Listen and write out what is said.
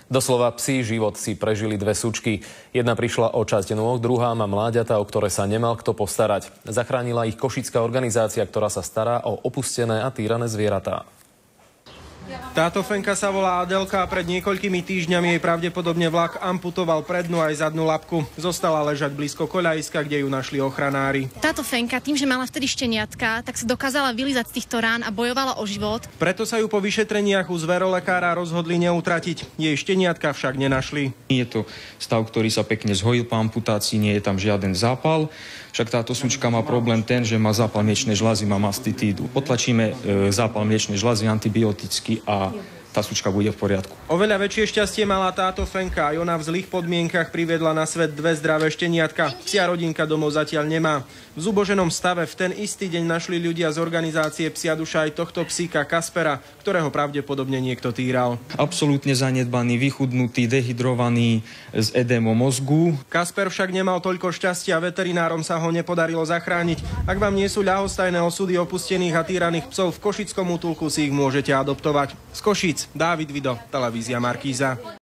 Doslova psí život si prežili dve sučky. Jedna prišla o časť nôh, druhá má mláďata, o ktoré sa nemal kto postarať. Zachránila ich košická organizácia, ktorá sa stará o opustené a týrané zvieratá. Táto fenka sa volá Adelka a pred niekoľkými týždňami jej pravdepodobne vlak amputoval prednú aj zadnú labku. Zostala ležať blízko koľajiska, kde ju našli ochranári. Táto fenka, tým, že mala vtedy šteniatka, tak sa dokázala vylízať z týchto rán a bojovala o život. Preto sa ju po vyšetreniach u zverolekára rozhodli neutratiť. Jej šteniatka však nenašli. Je to stav, ktorý sa pekne zhojil po amputácii, nie je tam žiaden zápal. Však táto sučka má problém ten, že má zápal mliečnej žľazy, má mastitídu. Potlačíme zápal mliečnej žľazy antibioticky a tá sučka bude v poriadku. Oveľa väčšie šťastie mala táto fenka. Aj ona v zlých podmienkach priviedla na svet dve zdravé šteniatka. Psia rodinka domov zatiaľ nemá. V zuboženom stave v ten istý deň našli ľudia z organizácie Psia duša aj tohto psíka Kaspera, ktorého pravdepodobne niekto týral. Absolútne zanedbaný, vychudnutý, dehydrovaný, s edémom mozgu. Kasper však nemal toľko šťastia, veterinárom sa ho nepodarilo zachrániť. Ak vám nie sú ľahostajné osudy opustených a týraných psov, v košickom útulku si ich môžete adoptovať. Z Košíc, Dávid Vido, televízia Markíza.